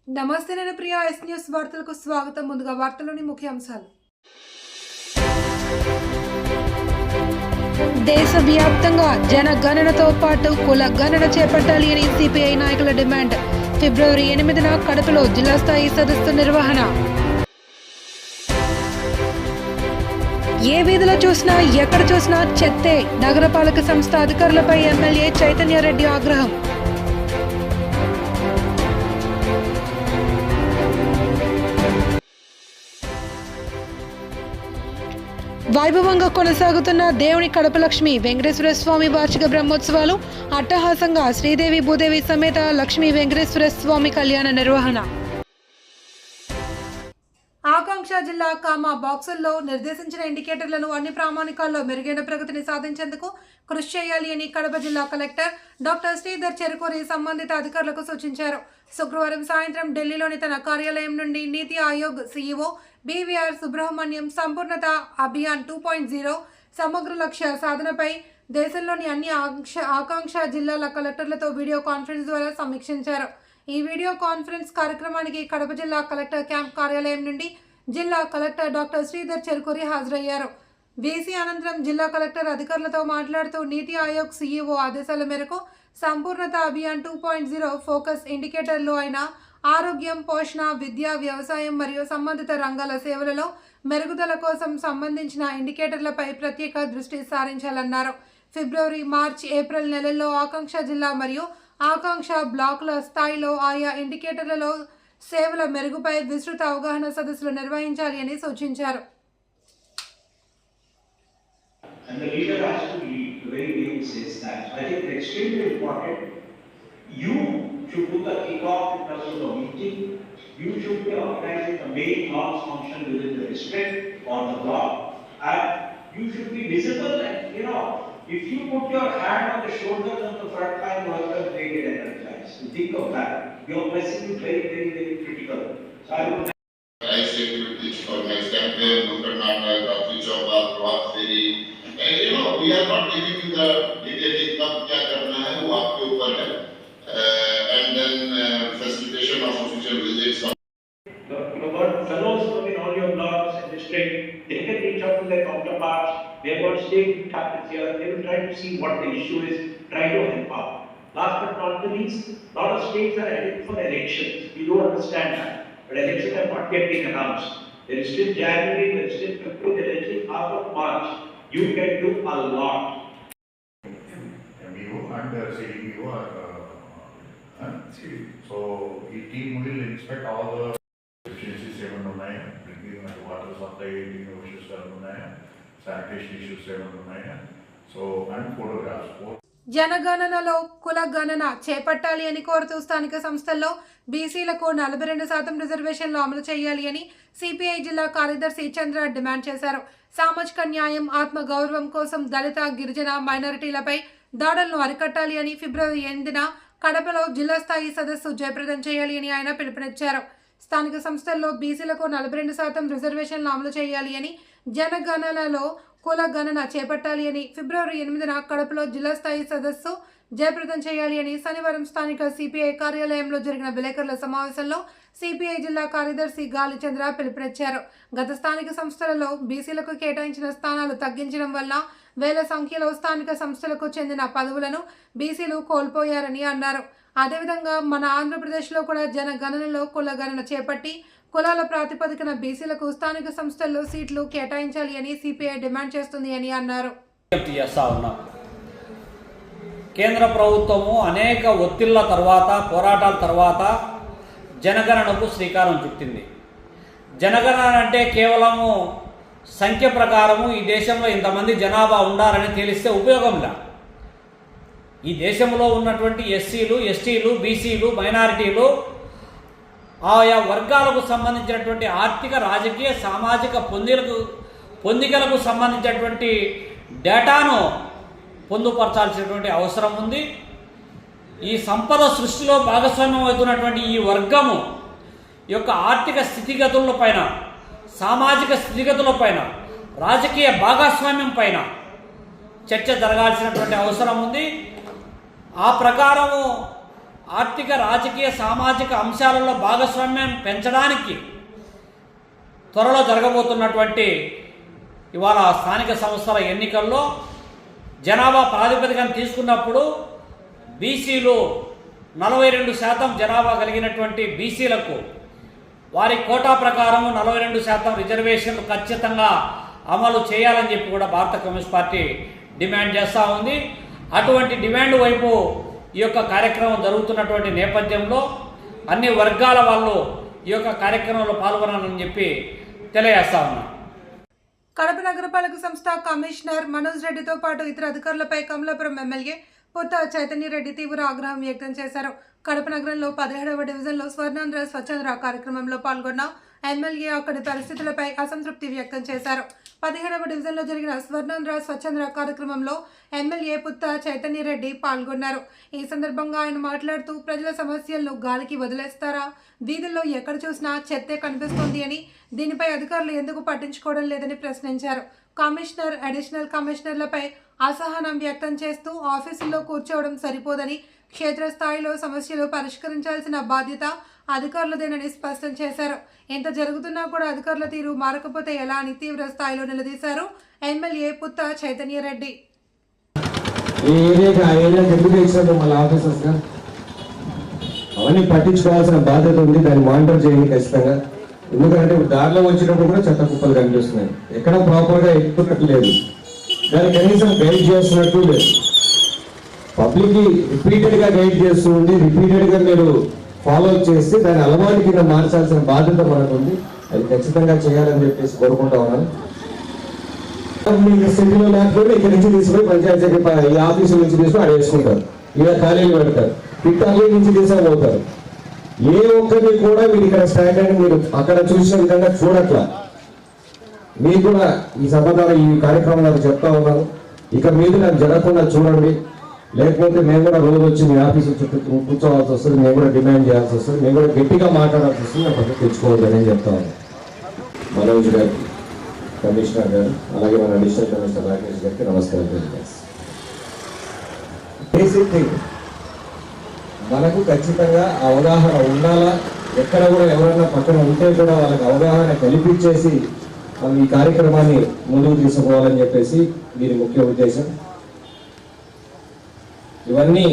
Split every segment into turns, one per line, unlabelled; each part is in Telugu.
నమస్తే, నేను ప్రియా. ఎస్ న్యూస్ వార్తలకు స్వాగతం. ముందుగా వార్తలోని ముఖ్యాంశాలు. దేశవ్యాప్తంగా జనగణనతో పాటు కుల గణన చేపట్టాలి అని సిపిఐ నాయకుల డిమాండ్. ఫిబ్రవరి 8న కడపలో జిల్లా స్థాయి సదస్సు నిర్వహణ. ఏ వీధిలో చూసినా ఎక్కడ చూసినా చెత్తే. నగరపాలక సంస్థ అధికారులపై ఎమ్మెల్యే చైతన్యారెడ్డి ఆగ్రహం. వైభవంగా కొనసాగుతున్న దేవుని కడపలక్ష్మి వెంకటేశ్వర స్వామి వార్షిక బ్రహ్మోత్సవాలు అట్టహాసంగా శ్రీదేవి భూదేవి సమేత లక్ష్మీ వెంకటేశ్వర స్వామి కళ్యాణ నిర్వహణ. ఆకాంక్ష జిల్లా కామా బాక్సుల్లో నిర్దేశించిన ఇండికేటర్లను అన్ని ప్రామాణికాల్లో మెరుగైన ప్రగతిని సాధించేందుకు కృషి చేయాలి అని కడప జిల్లా కలెక్టర్ డాక్టర్ శ్రీధర్ చెరుకూరి సంబంధిత అధికారులకు సూచించారు. శుక్రవారం సాయంత్రం ఢిల్లీలోని తన కార్యాలయం నుండి నీతి ఆయోగ్ సీఈఓ బీవీఆర్ సుబ్రహ్మణ్యం సంపూర్ణత అభియాన్ 2.0 సమగ్ర లక్ష్య సాధనపై దేశంలోని అన్ని ఆకాంక్ష జిల్లాల కలెక్టర్లతో వీడియో కాన్ఫరెన్స్ ద్వారా సమీక్షించారు. ఈ వీడియో కాన్ఫరెన్స్ కార్యక్రమానికి కడప జిల్లా కలెక్టర్ క్యాంప్ కార్యాలయం నుండి జిల్లా కలెక్టర్ డాక్టర్ శ్రీధర్ చెరుకూరి హాజరయ్యారు. వీసీ అనంతరం జిల్లా కలెక్టర్ అధికారులతో మాట్లాడుతూ నీతి ఆయోగ్ సీఈఓ ఆదేశాల మేరకు సంపూర్ణత అభియాన్ 2.0 ఫోకస్ ఇండికేటర్లు అయిన ఆరోగ్యం, పోషణ, విద్య, వ్యవసాయం మరియు సంబంధిత రంగాల సేవలలో మెరుగుదల కోసం సంబంధించిన ఇండికేటర్లపై ప్రత్యేక దృష్టి సారించాలన్నారు. ఫిబ్రవరి, మార్చి, ఏప్రిల్ నెలల్లో ఆకాంక్ష జిల్లా మరియు ఆకాంక్ష బ్లాకుల స్థాయిలో ఆయా ఇండికేటర్లలో సేవల మెరుగుపై విస్తృత అవగాహన సదస్సులు నిర్వహించాలి అని సూచించారు.
And the leader has to lead. The way he says that. I think it's extremely important. You should do the kickoff in terms of the meeting. You should be organizing the main launch function within the district or the block. And you should be visible and, if you put your hand on the shoulders of the frontline workers, they get energized. So think of that. Your message is very, very, very critical. So I would
activities organized campaign, Nukkad Natak, Ratri Chowka, Pravat Feri. And we are not giving you the detailing कब क्या करना है वो आपके ऊपर है. And then facilitation of official visits.
Fellows in all your blocks and district, they can reach out to their counterparts. They have got state captains here. They will try to see what the issue is, try to help out. Last but not the least, a lot of states are heading for elections. We do understand that, but elections have not yet been announced. There is still January, there is still February, there is still half of March. You can do a lot.
MEO and CDPO are so the team will inspect all the efficiencies ఏమన్నా ఉన్నాయా, డ్రింకింగ్ వాటర్ సప్లై ఇష్యూస్ ఏమన్నా ఉన్నాయా, శానిటేషన్ ఇష్యూస్ ఏమన్నా ఉన్నాయా, సో అండ్ ఫోటోగ్రాఫ్స్.
జనగణనలో కుల గణన చేపట్టాలి అని కోరుతూ స్థానిక సంస్థల్లో బీసీలకు 42% రిజర్వేషన్లు అమలు చేయాలి అని సిపిఐ జిల్లా కార్యదర్శి చంద్ర డిమాండ్ చేశారు. సామాజిక న్యాయం, ఆత్మ గౌరవం కోసం దళిత, గిరిజన, మైనారిటీలపై దాడులను అరికట్టాలి అని ఫిబ్రవరి 8న కడపలో జిల్లా స్థాయి సదస్సు జయప్రదం చేయాలి అని ఆయన పిలుపునిచ్చారు. స్థానిక సంస్థల్లో బీసీలకు 42% రిజర్వేషన్లు అమలు చేయాలి అని, జనగణనలో కుల గణన చేపట్టాలి అని, ఫిబ్రవరి 8న కడపలో జిల్లా స్థాయి సదస్సు జయప్రదం చేయాలి అని శనివారం స్థానిక సిపిఐ కార్యాలయంలో జరిగిన విలేకరుల సమావేశంలో సిపిఐ జిల్లా కార్యదర్శి గాలి చంద్ర పిలుపునిచ్చారు. గత స్థానిక సంస్థలలో బీసీలకు కేటాయించిన స్థానాలు తగ్గించడం వల్ల వేల సంఖ్యలో స్థానిక సంస్థలకు చెందిన పదవులను బీసీలు కోల్పోయారని అన్నారు. అదేవిధంగా మన ఆంధ్రప్రదేశ్లో కూడా జనగణనలో కుల గణన చేపట్టి కులాల ప్రాతిపదికన బీసీలకు స్థానిక సంస్థల్లో సీట్లు కేటాయించాలి అని సిపిఐ డిమాండ్ చేస్తుంది అని అన్నారు.
కేంద్ర ప్రభుత్వము అనేక ఒత్తిళ్ల తర్వాత, పోరాటాల తర్వాత జనగణనకు శ్రీకారం చుట్టింది. జనగణన అంటే కేవలము సంఖ్య ప్రకారము ఈ దేశంలో ఇంతమంది జనాభా ఉండాలని తెలిస్తే ఉపయోగం లేదు. ఈ దేశంలో ఉన్నటువంటి ఎస్సీలు, ఎస్టీలు, బీసీలు, మైనారిటీలు, ఆయా వర్గాలకు సంబంధించినటువంటి ఆర్థిక, రాజకీయ, సామాజిక పొందికలకు సంబంధించినటువంటి డేటాను పొందుపరచాల్సినటువంటి అవసరం ఉంది. ఈ సంపద సృష్టిలో భాగస్వామ్యం అవుతున్నటువంటి ఈ వర్గము యొక్క ఆర్థిక స్థితిగతులపైన, సామాజిక స్థితిగతులపైన, రాజకీయ భాగస్వామ్యం పైన చర్చ జరగాల్సినటువంటి అవసరం ఉంది. ఆ ప్రకారము ఆర్థిక రాజకీయ సామాజిక అంశాలలో భాగస్వామ్యం పెంచడానికి త్వరలో జరగబోతున్నటువంటి ఇవాళ స్థానిక సంస్థల ఎన్నికల్లో జనాభా ప్రాతిపదికన తీసుకున్నప్పుడు బీసీలు 42% జనాభా కలిగినటువంటి బీసీలకు వారి కోటా ప్రకారం 42% రిజర్వేషన్లు ఖచ్చితంగా అమలు చేయాలని చెప్పి కూడా భారత కమ్యూనిస్ట్ పార్టీ డిమాండ్ చేస్తూ ఉంది. అటువంటి డిమాండ్ వైపు ఈ యొక్క కార్యక్రమం జరుగుతున్నటువంటి నేపథ్యంలో అన్ని వర్గాల వాళ్ళు ఈ యొక్క కార్యక్రమంలో పాల్గొనాలని చెప్పి తెలియజేస్తా ఉన్నాం.
కడప నగరపాలక సంస్థ కమిషనర్ మనోజ్ రెడ్డితో పాటు ఇతర అధికారులపై కమలాపురం ఎమ్మెల్యే పుత్త చైతన్య రెడ్డి తీవ్ర ఆగ్రహం వ్యక్తం చేశారు. కడప నగరంలో 17వ డివిజన్లో స్వర్ణాంధ్ర స్వచ్ఛంద్ర కార్యక్రమంలో పాల్గొన్న ఎమ్మెల్యే అక్కడి పరిస్థితులపై అసంతృప్తి వ్యక్తం చేశారు. 17వ డివిజన్లో జరిగిన స్వర్ణాంధ్ర స్వచ్ఛంద్ర కార్యక్రమంలో ఎమ్మెల్యే పుత్త చైతన్య రెడ్డి పాల్గొన్నారు. ఈ సందర్భంగా ఆయన మాట్లాడుతూ ప్రజల సమస్యలను గాలికి వదిలేస్తారా, వీధుల్లో ఎక్కడ చూసినా చెత్తే కనిపిస్తోంది అని, దీనిపై అధికారులు ఎందుకు పట్టించుకోవడం లేదని ప్రశ్నించారు. కమిషనర్, అడిషనల్ కమిషనర్లపై అసహనం వ్యక్తం చేస్తూ ఆఫీసుల్లో కూర్చోవడం సరిపోదని, క్షేత్రస్థాయిలో సమస్యలు పరిష్కరించాల్సిన బాధ్యత అధికారులదేనని స్పష్టం చేశారు. ఎంత జరుగుతున్నా కూడా అధికారుల తీరు మారకపోతే ఎలా అని తీవ్ర స్థాయిలో నిలదీశారు ఎమ్మెల్యే పుత్త చైతన్య రెడ్డి.
అవన్నీ పట్టించుకోవాల్సిన బాధ్యత ఉంది, దాన్ని మానిటర్ చేయండి ఖచ్చితంగా. ఎందుకంటే దారిలో వచ్చినప్పుడు కూడా చెత్త కుప్పలు కనిపిస్తున్నాయి, ఎక్కడ ప్రాపర్ గా ఎక్కుతున్నట్టు లేదు, దాన్ని కనీసం గైడ్ చేస్తున్నట్టు లేదు. పబ్లిక్ రిపీటెడ్ గా గైడ్ చేస్తూ ఉంది, రిపీటెడ్ గా మీరు ఫాలో చేస్తే దాని అలవాటు కింద మార్చాల్సిన బాధ్యత మనకు ఉంది. అది ఖచ్చితంగా చేయాలని చెప్పేసి కోరుకుంటా ఉన్నాను. మీకు స్థితిలో లేకపోతే ఇక్కడ నుంచి తీసుకుని పంచాయతీ సెక్రటరీ ఈ ఆఫీసు నుంచి తీసుకుని ఆడ వేసుకుంటారు, ఇలా ఖాళీలు పెడతారు, పిట్టాలి నుంచి తీసుకుపోతారు. ఏ ఒక్కరిని కూడా మీరు ఇక్కడ స్టాండ్ అని మీరు అక్కడ చూసిన విధంగా చూడట్లా. మీకు కూడా ఈ సభ ద్వారా ఈ కార్యక్రమాలు చెప్తా ఉన్నాను, ఇక మీద నాకు జరగకుండా చూడండి. లేకపోతే మేము కూడా రోజు వచ్చి మీ ఆఫీసు చుట్టూ కూర్చోవాల్సి వస్తుంది, మేము కూడా డిమాండ్ చేయాల్సి వస్తుంది, మేము కూడా గట్టిగా మాట్లాడాల్సి వస్తుంది. నేను పక్కన తెచ్చుకోవద్దని చెప్తా ఉన్నాను. మనోజ్ గారికి, కమిషనర్ గారు, అలాగే మన అడిషనల్ కమిషనర్ రాకేష్ గారికి నమస్కారం తెలియజేస్తాను. బేసిక్ థింగ్ మనకు ఖచ్చితంగా అవగాహన ఉండాలా. ఎక్కడ కూడా ఎవరైనా పక్కన ఉంటే కూడా వాళ్ళకి అవగాహన కల్పించేసి మనం ఈ కార్యక్రమాన్ని ముందుకు తీసుకోవాలని చెప్పేసి దీని ముఖ్య ఉద్దేశం. ఇవన్నీ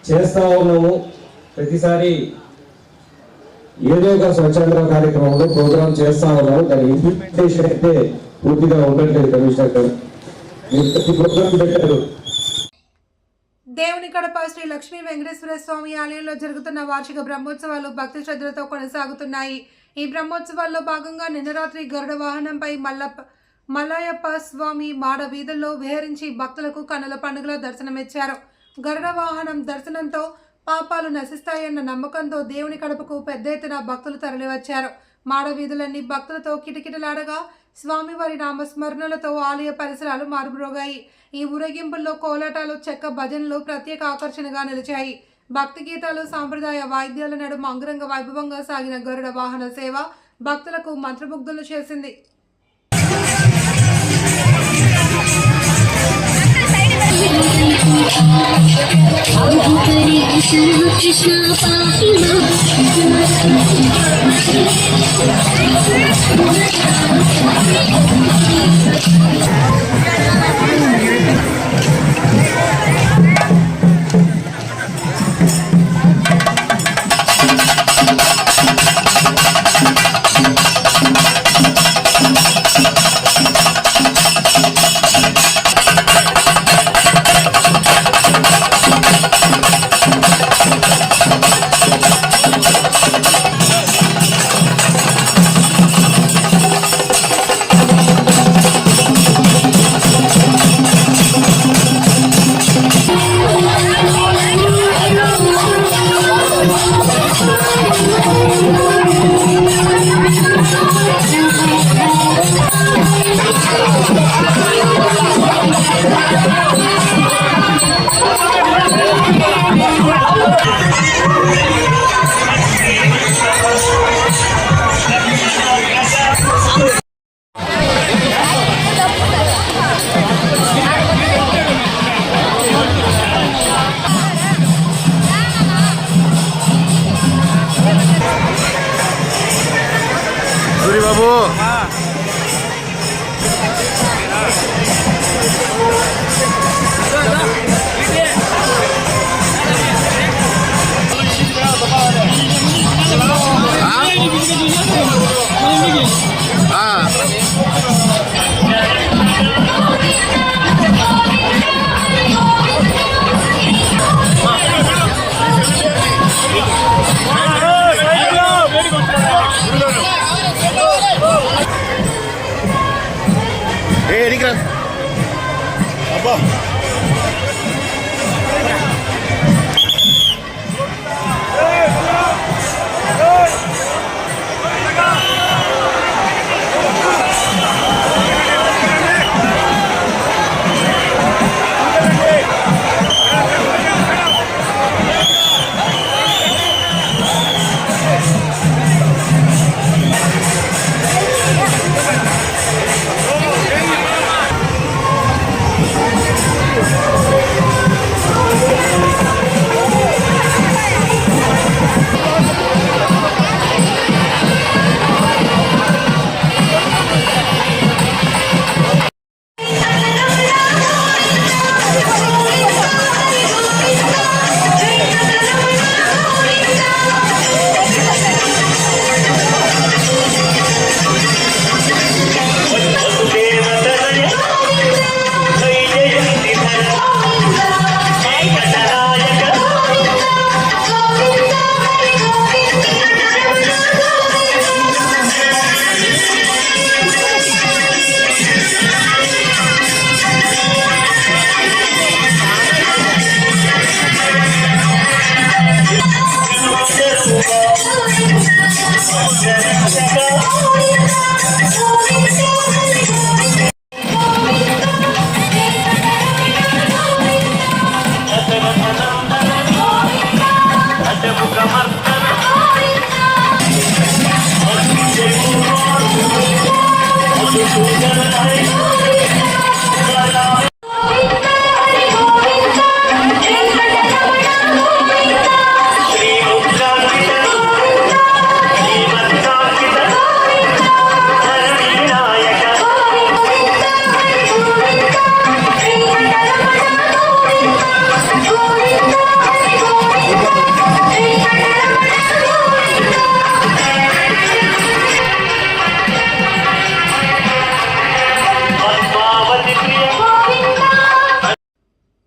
చేస్తా ఉన్నాము. ప్రతిసారి ఏదో ఒక స్వచ్ఛంద్ర కార్యక్రమంలో ప్రోగ్రామ్ చేస్తా ఉన్నాము, దాని ఇంప్లిమెంటేషన్ అయితే పూర్తిగా ఉండట్లేదు. కమిషనర్ గారు మీరు ప్రతి ప్రోగ్రామ్ పెట్టారు.
దేవుని కడప శ్రీ లక్ష్మీ వెంకటేశ్వర స్వామి ఆలయంలో జరుగుతున్న వార్షిక బ్రహ్మోత్సవాలు భక్తి శ్రద్ధలతో కొనసాగుతున్నాయి. ఈ బ్రహ్మోత్సవాల్లో భాగంగా నిన్న రాత్రి గరుడ వాహనంపై మల్లయ్యప్ప స్వామి మాడ వీధుల్లో విహరించి భక్తులకు కన్నుల పండుగలో దర్శనమిచ్చారు. గరుడ వాహనం దర్శనంతో పాపాలు నశిస్తాయన్న నమ్మకంతో దేవుని కడపకు పెద్ద ఎత్తున భక్తులు తరలివచ్చారు. మాడ వీధులన్నీ భక్తులతో కిటకిటలాడగా స్వామివారి నామస్మరణలతో ఆలయ పరిసరాలు మారుమ్రోగాయి. ఈ ఊరేగింపుల్లో కోలాటాలు, చెక్క భజనలు ప్రత్యేక ఆకర్షణగా నిలిచాయి. భక్తి గీతాలు, సాంప్రదాయ వాయిద్యాల నడుమ అంగరంగ వైభవంగా సాగిన గరుడ వాహన సేవ భక్తులకు మంత్రముగ్ధులు చేసింది.
బాబు. అబ్బా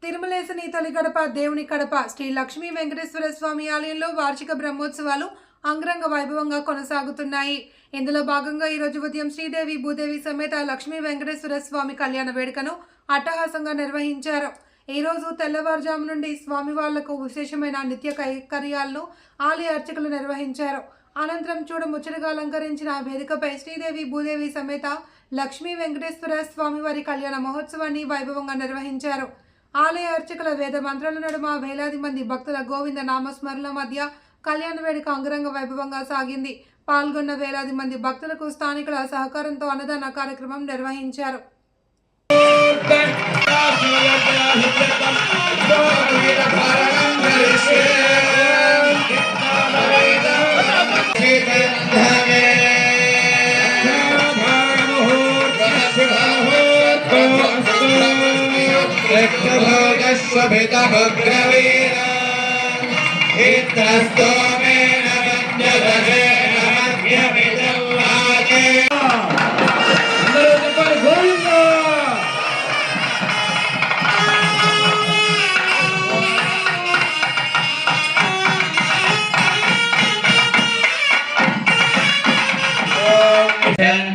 తిరుమలేశని తొలి గడప దేవుని కడప శ్రీ లక్ష్మీ వెంకటేశ్వర స్వామి ఆలయంలో వార్షిక బ్రహ్మోత్సవాలు అంగరంగ వైభవంగా కొనసాగుతున్నాయి. ఇందులో భాగంగా ఈరోజు ఉదయం శ్రీదేవి భూదేవి సమేత లక్ష్మీ వెంకటేశ్వర స్వామి కళ్యాణ వేడుకను అట్టహాసంగా నిర్వహించారు. ఈ రోజు తెల్లవారుజాము నుండి స్వామి వాళ్లకు విశేషమైన నిత్య కైంకర్యాలను ఆలయ అర్చకులు నిర్వహించారు. అనంతరం చూడముచ్చటగా అలంకరించిన వేదికపై శ్రీదేవి భూదేవి సమేత లక్ష్మీ వెంకటేశ్వర స్వామి వారి కళ్యాణ మహోత్సవాన్ని వైభవంగా నిర్వహించారు. ఆలయ అర్చకుల వేద మంత్రాల నడుమ వేలాది మంది భక్తుల గోవింద నామస్మరణల మధ్య కళ్యాణ వేడుక అంగరంగ వైభవంగా సాగింది. పాల్గొన్న వేలాది మంది భక్తులకు స్థానికుల సహకారంతో అన్నదాన కార్యక్రమం నిర్వహించారు.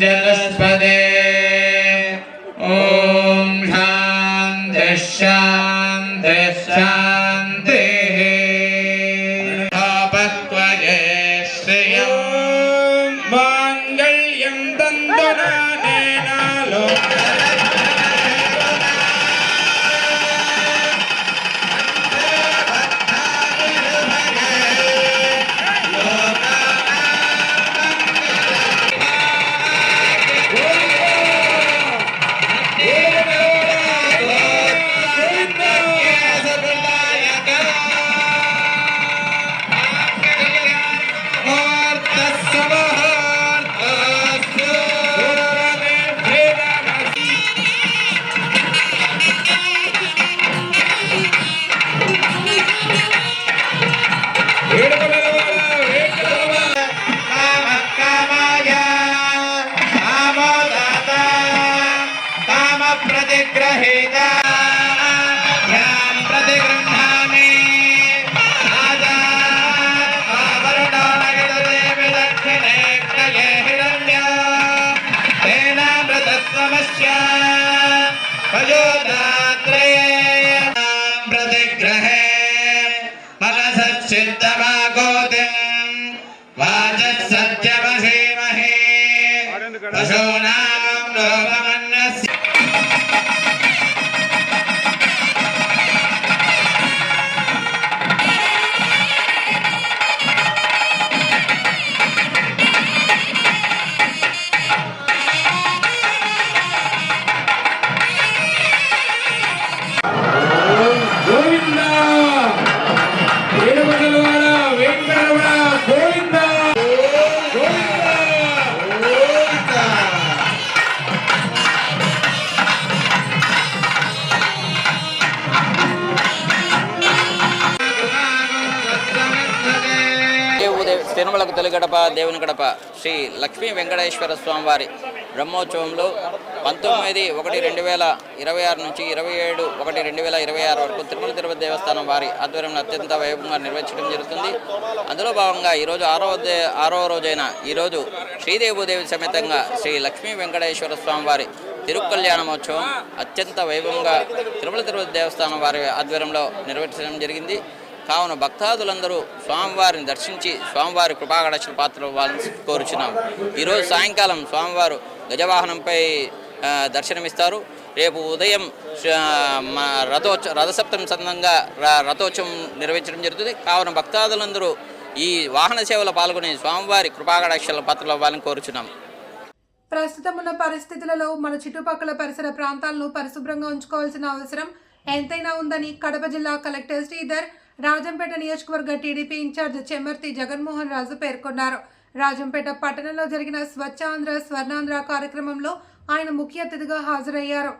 जलस्पदे ओम शांति शांति शांति
తిరుమలకు తొలి గడప దేవుని గడప శ్రీ లక్ష్మీ వెంకటేశ్వర స్వామివారి బ్రహ్మోత్సవంలో 19/1/2026 నుంచి 27/1/2026 వరకు తిరుమల తిరుపతి దేవస్థానం వారి ఆధ్వర్యంలో అత్యంత వైభవంగా నిర్వహించడం జరుగుతుంది. అందులో భాగంగా ఈరోజు ఆరవ రోజైన ఈరోజు శ్రీదేవదేవి సమేతంగా శ్రీ లక్ష్మీ వెంకటేశ్వర స్వామివారి తిరుకల్యాణమోత్సవం అత్యంత వైభవంగా తిరుమల తిరుపతి దేవస్థానం వారి ఆధ్వర్యంలో నిర్వహించడం జరిగింది. కావున భక్తాదులందరూ స్వామివారిని దర్శించి స్వామివారి కృపాకటాక్ష పాత్రలు వాళ్ళని కోరుచున్నాం. ఈరోజు సాయంకాలం స్వామివారు గజవాహనంపై దర్శనమిస్తారు. రేపు ఉదయం రథసప్తమి సందర్భంగా రథోత్సవం నిర్వహించడం జరుగుతుంది. కావున భక్తాదులందరూ ఈ వాహన సేవలో పాల్గొని స్వామివారి కృపాకటాక్షల పాత్రలు వాళ్ళని కోరుచున్నాం.
ప్రస్తుతం ఉన్న పరిస్థితులలో మన చుట్టుపక్కల పరిసర ప్రాంతాలను పరిశుభ్రంగా ఉంచుకోవాల్సిన అవసరం ఎంతైనా ఉందని కడప జిల్లా కలెక్టర్ శ్రీధర్ రాజంపేట నియోజకవర్గ టీడీపీ ఇన్ఛార్జ్ చెమ్మర్తి జగన్మోహన్ రాజు పేర్కొన్నారు. రాజంపేట పట్టణంలో జరిగిన స్వచ్ఛాంధ్ర స్వర్ణాంధ్ర కార్యక్రమంలో ఆయన ముఖ్య అతిథిగా హాజరయ్యారు.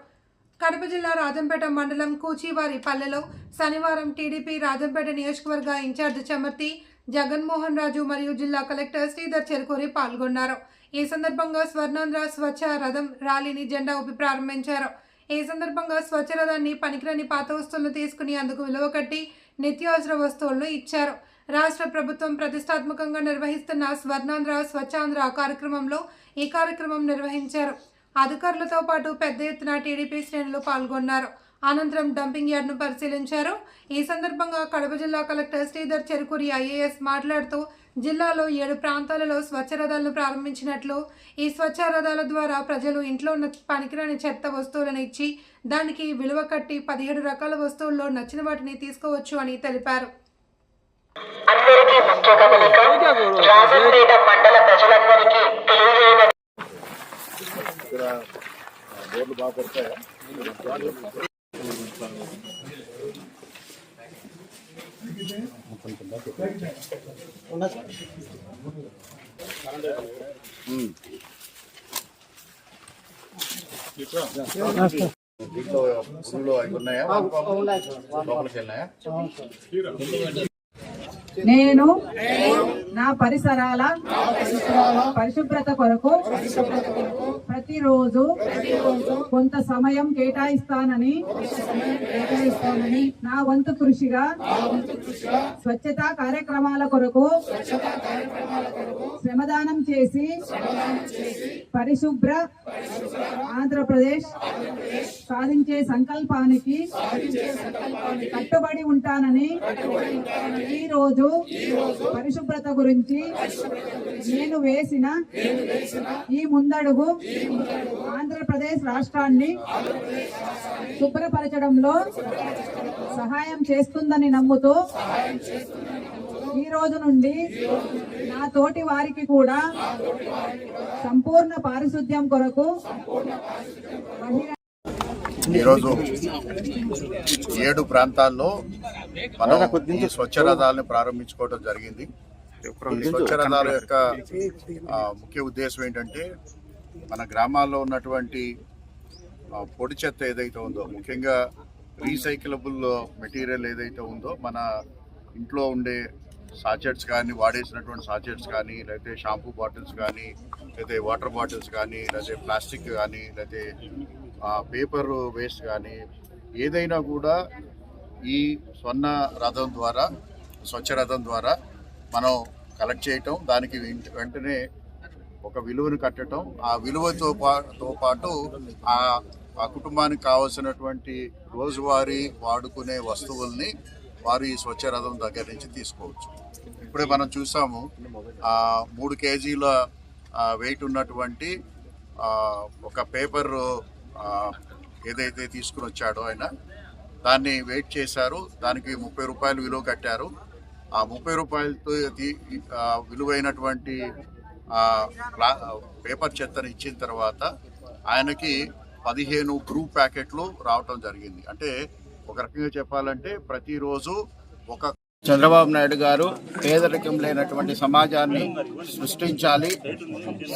కడప జిల్లా రాజంపేట మండలం కూచివారి పల్లెలో శనివారం టీడీపీ రాజంపేట నియోజకవర్గ ఇన్ఛార్జ్ చెమ్మర్తి జగన్మోహన్ రాజు మరియు జిల్లా కలెక్టర్ శ్రీధర్ చెరుకూరి పాల్గొన్నారు. ఈ సందర్భంగా స్వర్ణాంధ్ర స్వచ్ఛ రథం ర్యాలీని జెండా ఊపి ప్రారంభించారు. ఈ సందర్భంగా స్వచ్ఛ రథాన్ని పనికిరాని పాత వస్తువులను తీసుకుని అందుకు విలువ కట్టి నిత్యావసర వస్తువులను ఇచ్చారు. రాష్ట్ర ప్రభుత్వం ప్రతిష్టాత్మకంగా నిర్వహిస్తున్న స్వర్ణాంధ్ర స్వచ్ఛాంధ్ర కార్యక్రమంలో ఈ కార్యక్రమం నిర్వహించారు. అధికారులతో పాటు పెద్ద ఎత్తున టీడీపీ శ్రేణులు పాల్గొన్నారు. అనంతరం డంపింగ్ యార్డ్ను పరిశీలించారు. ఈ సందర్భంగా కడప జిల్లా కలెక్టర్ శ్రీధర్ చెరుకూరి ఐఏఎస్ మాట్లాడుతూ జిల్లాలో 7 ప్రాంతాలలో స్వచ్ఛ రథాలను ప్రారంభించినట్లు, ఈ స్వచ్ఛ రథాల ద్వారా ప్రజలు ఇంట్లో ఉన్న పనికిరాని చెత్త వస్తువులను ఇచ్చి దానికి విలువ కట్టి 17 రకాల వస్తువుల్లో నచ్చిన వాటిని తీసుకోవచ్చు అని తెలిపారు.
అందరికీ ముఖ్య గమనిక, రాజంపేట మండల ప్రజలందరికీ తెలియజేయడం
నేను నా పరిసరాల పరిశుభ్రత కొరకు ప్రతిరోజు కొంత సమయం కేటాయిస్తానని నా వంతు కృషిగా స్వచ్ఛతా కార్యక్రమాల కొరకు శ్రమదానం చేసి పరిశుభ్ర ఆంధ్రప్రదేశ్ సాధించే సంకల్పానికి కట్టుబడి ఉంటానని ఈరోజు పరిశుభ్రత గురించి నేను వేసిన ఈ ముందడుగు ఆంధ్రప్రదేశ్ రాష్ట్రాన్ని శుభ్రపరచడంలో సహాయం చేస్తుందని నమ్ముతూ ఈ రోజు నుండి నా తోటి వారికి కూడా సంపూర్ణ పారిశుద్ధ్యం కొరకు
ఈరోజు 7 ప్రాంతాల్లో మనం ఈ స్వచ్ఛ రథాలను ప్రారంభించుకోవడం జరిగింది. ఈ స్వచ్ఛ రథాల యొక్క ముఖ్య ఉద్దేశం ఏంటంటే మన గ్రామాల్లో ఉన్నటువంటి పొడి చెత్త ఏదైతే ఉందో, ముఖ్యంగా రీసైక్లబుల్ మెటీరియల్ ఏదైతే ఉందో, మన ఇంట్లో ఉండే సాచెట్స్ కానీ, వాడేసినటువంటి సాచెట్స్ కానీ, లేకపోతే షాంపూ బాటిల్స్ కానీ, లేకపోతే వాటర్ బాటిల్స్ కానీ, లేకపోతే ప్లాస్టిక్ కానీ, లేకపోతే పేపర్ వేస్ట్ కానీ, ఏదైనా కూడా ఈ స్వర్ణ రథం ద్వారా, స్వచ్ఛ రథం ద్వారా మనం కలెక్ట్ చేయటం, దానికి వెంటనే ఒక విలువను కట్టడం, ఆ విలువతో పాటు ఆ కుటుంబానికి కావాల్సినటువంటి రోజువారీ వాడుకునే వస్తువుల్ని వారు ఈ స్వచ్ఛ రథం దగ్గర నుంచి తీసుకోవచ్చు. ఇప్పుడే మనం చూసాము 3 కేజీల వెయిట్ ఉన్నటువంటి ఒక పేపర్ ఏదైతే తీసుకుని వచ్చాడో ఆయన, దాన్ని వెయిట్ చేశారు, దానికి 30 రూపాయలు విలువ కట్టారు. ఆ 30 రూపాయలతో విలువైనటువంటి పేపర్ చెత్తను ఇచ్చిన తర్వాత ఆయనకి 15 బ్రూ ప్యాకెట్లు రావటం జరిగింది. అంటే ఒక రకంగా చెప్పాలంటే ప్రతిరోజు ఒక
చంద్రబాబు నాయుడు గారు పేదరికం లేనటువంటి సమాజాన్ని సృష్టించాలి,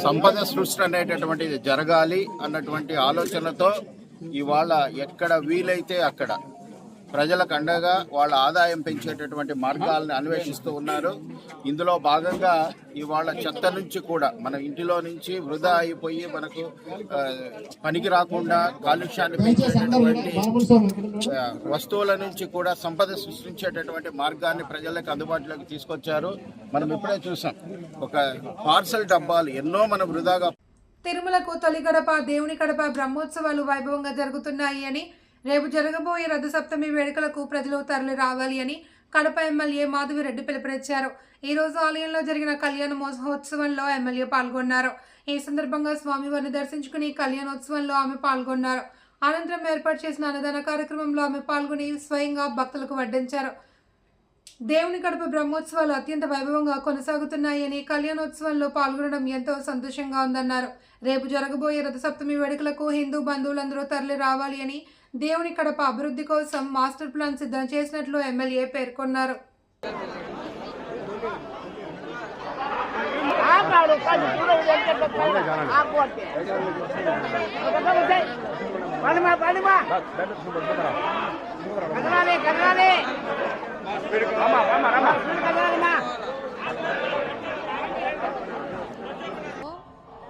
సంపద సృష్టి అనేటటువంటిది జరగాలి అన్నటువంటి ఆలోచనతో ఇవాళ ఎక్కడ వీలైతే అక్కడ ప్రజలకు అండగా వాళ్ళ ఆదాయం పెంచేటటువంటి మార్గాలను అన్వేషిస్తూ ఉన్నారు. ఇందులో భాగంగా ఇవాళ చెత్త నుంచి కూడా మన ఇంటిలో నుంచి వృధా అయిపోయి మనకు పనికి రాకుండా కాలుష్యాన్ని పెంచేటటువంటి వస్తువుల నుంచి కూడా సంపద సృష్టించేటటువంటి మార్గాన్ని ప్రజలకు అందుబాటులోకి తీసుకొచ్చారు. మనం ఇప్పుడే చూసాం, ఒక పార్సల్ డబ్బాలు ఎన్నో మనం వృధాగా.
తిరుమలకు తొలి గడప దేవుని గడప బ్రహ్మోత్సవాలు వైభవంగా జరుగుతున్నాయి అని, రేపు జరగబోయే రథసప్తమి వేడుకలకు ప్రజలు తరలి రావాలి అని కడప ఎమ్మెల్యే మాధవిరెడ్డి పిలుపునిచ్చారు. ఈ రోజు ఆలయంలో జరిగిన కళ్యాణ మహోత్సవంలో ఎమ్మెల్యే పాల్గొన్నారు. ఈ సందర్భంగా స్వామివారిని దర్శించుకుని కళ్యాణోత్సవంలో ఆమె పాల్గొన్నారు. అనంతరం ఏర్పాటు చేసిన అన్నదాన కార్యక్రమంలో ఆమె పాల్గొని స్వయంగా భక్తులకు వడ్డించారు. దేవుని గడప బ్రహ్మోత్సవాలు అత్యంత వైభవంగా కొనసాగుతున్నాయని, కళ్యాణోత్సవంలో పాల్గొనడం ఎంతో సంతోషంగా ఉందన్నారు. రేపు జరగబోయే రథసప్తమి వేడుకలకు హిందూ బంధువులందరూ తరలి రావాలి అని, దేవుని గడప అభివృద్ధి కోసం మాస్టర్ ప్లాన్ సిద్ధం చేసినట్లు ఎమ్మెల్యే పేర్కొన్నారు.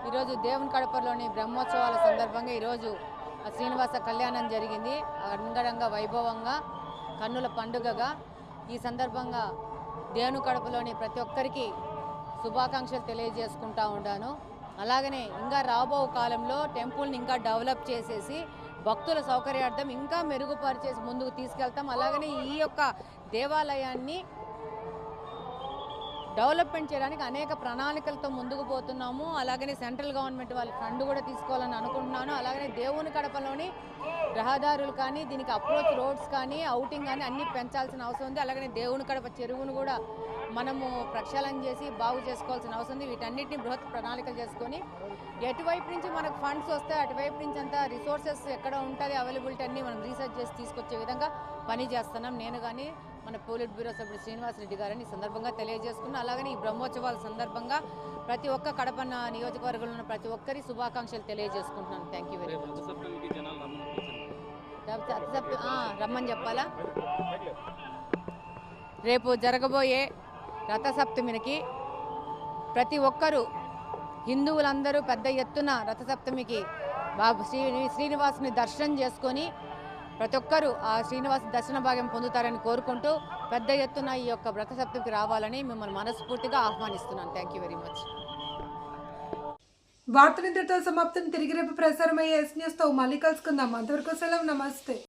ఈరోజు దేవుని కడపలోని బ్రహ్మోత్సవాల సందర్భంగా ఈరోజు శ్రీనివాస కళ్యాణం జరిగింది. అంగరంగ వైభవంగా, కన్నుల పండుగగా. ఈ సందర్భంగా దేవుని కడపలోని ప్రతి ఒక్కరికి శుభాకాంక్షలు తెలియజేసుకుంటా ఉన్నాను. అలాగనే ఇంకా రాబో కాలంలో టెంపుల్ని ఇంకా డెవలప్ చేసేసి భక్తుల సౌకర్యార్థం ఇంకా మెరుగుపరిచేసి ముందుకు తీసుకెళ్తాం. అలాగనే ఈ యొక్క దేవాలయాన్ని డెవలప్మెంట్ చేయడానికి అనేక ప్రణాళికలతో ముందుకు పోతున్నాము. అలాగనే సెంట్రల్ గవర్నమెంట్ వాళ్ళ ఫండ్ కూడా తీసుకోవాలని అనుకుంటున్నాను. అలాగనే దేవుని కడపలోని రహదారులు కానీ, దీనికి అప్రోచ్ రోడ్స్ కానీ, అవుటింగ్ కానీ అన్నీ పెంచాల్సిన అవసరం ఉంది. అలాగనే దేవుని కడప చెరువును కూడా మనము ప్రక్షాళన చేసి బాగు చేసుకోవాల్సిన అవసరం ఉంది. వీటన్నిటిని బృహత్ ప్రణాళికలు చేసుకొని ఎటువైపు నుంచి మనకు ఫండ్స్ వస్తాయి, అటువైపు నుంచి అంతా రిసోర్సెస్ ఎక్కడ ఉంటుంది అవైలబిలిటీ అన్నీ మనం రీసెర్చ్ చేసి తీసుకొచ్చే విధంగా పని చేస్తున్నాం. నేను కానీ మన పోలిట్ బ్యూరో సభ్యుడు శ్రీనివాసరెడ్డి గారిని ఈ సందర్భంగా తెలియజేసుకున్నాను. అలాగనే ఈ బ్రహ్మోత్సవాల సందర్భంగా ప్రతి ఒక్క కడప నియోజకవర్గంలో ఉన్న ప్రతి ఒక్కరి శుభాకాంక్షలు తెలియజేసుకుంటున్నాను. Thank you very much. రమ్మని చెప్పాలా? రేపు జరగబోయే రథసప్తమికి ప్రతి ఒక్కరూ హిందువులందరూ పెద్ద ఎత్తున రథసప్తమికి శ్రీనివాసుని దర్శనం చేసుకొని ప్రతి ఒక్కరూ ఆ శ్రీనివాస దర్శన భాగ్యం పొందుతారని కోరుకుంటూ పెద్ద ఎత్తున ఈ యొక్క రథసప్తమికి రావాలని మిమ్మల్ని మనస్ఫూర్తిగా ఆహ్వానిస్తున్నాను. Thank you very much.
వార్తలు ఇంతటితో సమాప్తం. తిరిగి రేపు ప్రసారమయ్యే ఎస్ న్యూస్తో మళ్ళీ కలుసుకుందాం. అంతవరకు సెలవు. నమస్తే.